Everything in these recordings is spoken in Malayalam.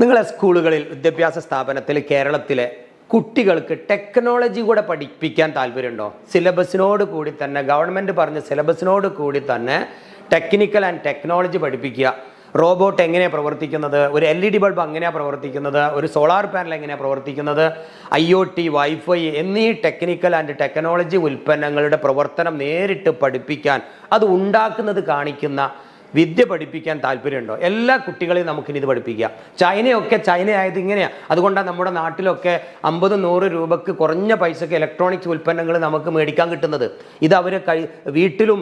നിങ്ങളെ സ്കൂളുകളിൽ വിദ്യാഭ്യാസ സ്ഥാപനത്തിൽ കേരളത്തിലെ കുട്ടികൾക്ക് ടെക്നോളജി കൂടെ പഠിപ്പിക്കാൻ താല്പര്യമുണ്ടോ? സിലബസിനോട് കൂടി തന്നെ ഗവൺമെൻറ് പറഞ്ഞ സിലബസിനോട് കൂടി തന്നെ ടെക്നിക്കൽ ആൻഡ് ടെക്നോളജി പഠിപ്പിക്കുക. റോബോട്ട് എങ്ങനെയാണ് പ്രവർത്തിക്കുന്നത്, ഒരു LED ബൾബ് എങ്ങനെയാണ് പ്രവർത്തിക്കുന്നത്, ഒരു സോളാർ പാനൽ എങ്ങനെയാണ് പ്രവർത്തിക്കുന്നത്, IoT, വൈഫൈ എന്നീ ടെക്നിക്കൽ ആൻഡ് ടെക്നോളജി ഉൽപ്പന്നങ്ങളുടെ പ്രവർത്തനം നേരിട്ട് പഠിപ്പിക്കാൻ, അത് ഉണ്ടാക്കുന്നത് കാണിക്കുന്ന വിദ്യ പഠിപ്പിക്കാൻ താല്പര്യമുണ്ടോ? എല്ലാ കുട്ടികളെയും നമുക്കിനി ഇത് പഠിപ്പിക്കാം. ചൈനയായത് ഇങ്ങനെയാണ്. അതുകൊണ്ടാണ് നമ്മുടെ നാട്ടിലൊക്കെ 50-100 രൂപക്ക് കുറഞ്ഞ പൈസക്ക് ഇലക്ട്രോണിക്സ് ഉൽപ്പന്നങ്ങൾ നമുക്ക് മേടിക്കാൻ കിട്ടുന്നത്. ഇത് അവർ വീട്ടിലും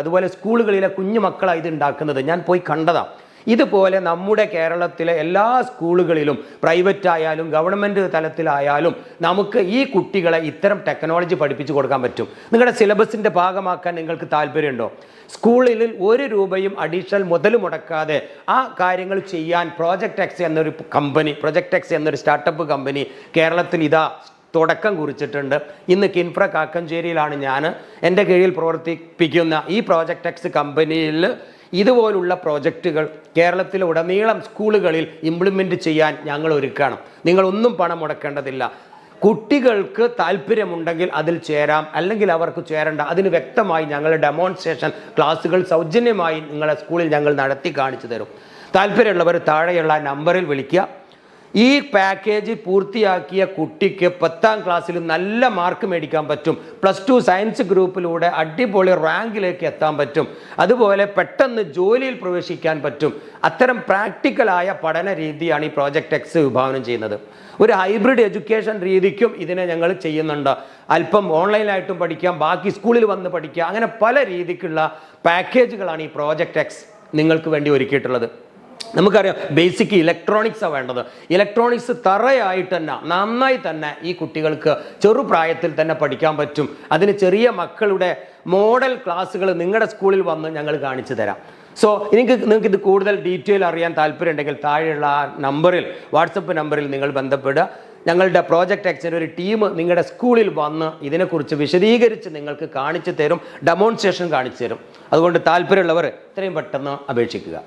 അതുപോലെ സ്കൂളുകളിലെ കുഞ്ഞു മക്കളാണ് ഇത് ഉണ്ടാക്കുന്നത്. ഞാൻ പോയി കണ്ടതാണ്. ഇതുപോലെ നമ്മുടെ കേരളത്തിലെ എല്ലാ സ്കൂളുകളിലും പ്രൈവറ്റ് ആയാലും ഗവൺമെൻറ് തലത്തിലായാലും നമുക്ക് ഈ കുട്ടികളെ ഇത്തരം ടെക്നോളജി പഠിപ്പിച്ചു കൊടുക്കാൻ പറ്റും. നിങ്ങളുടെ സിലബസിൻ്റെ ഭാഗമാക്കാൻ നിങ്ങൾക്ക് താല്പര്യമുണ്ടോ? സ്കൂളിൽ 1 രൂപയും അഡീഷണൽ മുതൽ മുടക്കാതെ ആ കാര്യങ്ങൾ ചെയ്യാൻ Projectx എന്നൊരു കമ്പനി, Projectx എന്നൊരു സ്റ്റാർട്ടപ്പ് കമ്പനി കേരളത്തിൽ ഇതാ തുടക്കം കുറിച്ചിട്ടുണ്ട്. ഇന്ന് കിൻഫ്ര കാക്കഞ്ചേരിയിലാണ് ഞാൻ എൻ്റെ കീഴിൽ പ്രവർത്തിപ്പിക്കുന്ന ഈ Projectx കമ്പനിയിൽ ഇതുപോലുള്ള പ്രോജക്റ്റുകൾ കേരളത്തിലുടനീളം സ്കൂളുകളിൽ ഇംപ്ലിമെൻറ്റ് ചെയ്യാൻ ഞങ്ങൾ ഒരുക്കണം. നിങ്ങളൊന്നും പണം മുടക്കേണ്ടതില്ല. കുട്ടികൾക്ക് താല്പര്യമുണ്ടെങ്കിൽ അതിൽ ചേരാം, അല്ലെങ്കിൽ അവർക്ക് ചേരണ്ട. അതിന് വ്യക്തമായി ഞങ്ങൾ ഡെമോൺസ്ട്രേഷൻ ക്ലാസ്സുകൾ സൗജന്യമായി നിങ്ങളെ സ്കൂളിൽ ഞങ്ങൾ നടത്തി കാണിച്ചു തരും. താല്പര്യമുള്ളവർ താഴെയുള്ള നമ്പറിൽ വിളിക്കുക. ഈ പാക്കേജ് പൂർത്തിയാക്കിയ കുട്ടിക്ക് 10ാം ക്ലാസ്സിൽ നല്ല മാർക്ക് മേടിക്കാൻ പറ്റും. +2 സയൻസ് ഗ്രൂപ്പിലൂടെ അടിപൊളി റാങ്കിലേക്ക് എത്താൻ പറ്റും. അതുപോലെ പെട്ടെന്ന് ജോലിയിൽ പ്രവേശിക്കാൻ പറ്റും. അത്തരം പ്രാക്ടിക്കലായ പഠന രീതിയാണ് ഈ Projectx വിഭാവനം ചെയ്യുന്നത്. ഒരു ഹൈബ്രിഡ് എഡ്യൂക്കേഷൻ രീതിക്കും ഇതിനെ ഞങ്ങൾ ചെയ്യുന്നുണ്ട്. അല്പം ഓൺലൈനായിട്ടും പഠിക്കാം, ബാക്കി സ്കൂളിൽ വന്ന് പഠിക്കാം. അങ്ങനെ പല രീതിക്കുള്ള പാക്കേജുകളാണ് ഈ Projectx നിങ്ങൾക്ക് വേണ്ടി ഒരുക്കിയിട്ടുള്ളത്. നമുക്കറിയാം ബേസിക് ഇലക്ട്രോണിക്സാണ് വേണ്ടത്. ഇലക്ട്രോണിക്സ് തറയായിട്ട് തന്നെ നന്നായി തന്നെ ഈ കുട്ടികൾക്ക് ചെറുപ്രായത്തിൽ തന്നെ പഠിക്കാൻ പറ്റും. അതിന് ചെറിയ മക്കളുടെ മോഡൽ ക്ലാസ്സുകൾ നിങ്ങളുടെ സ്കൂളിൽ വന്ന് ഞങ്ങൾ കാണിച്ചു തരാം. സോ നിങ്ങൾക്ക് ഇത് കൂടുതൽ ഡീറ്റെയിൽ അറിയാൻ താല്പര്യമുണ്ടെങ്കിൽ താഴെയുള്ള ആ നമ്പറിൽ, വാട്സപ്പ് നമ്പറിൽ നിങ്ങൾ ബന്ധപ്പെടുക. ഞങ്ങളുടെ Projectxൻ്റെ ഒരു ടീം നിങ്ങളുടെ സ്കൂളിൽ വന്ന് ഇതിനെക്കുറിച്ച് വിശദീകരിച്ച് നിങ്ങൾക്ക് കാണിച്ചു തരും, ഡെമോൺസ്ട്രേഷൻ കാണിച്ചു തരും. അതുകൊണ്ട് താല്പര്യമുള്ളവർ എത്രയും പെട്ടെന്ന് അപേക്ഷിക്കുക.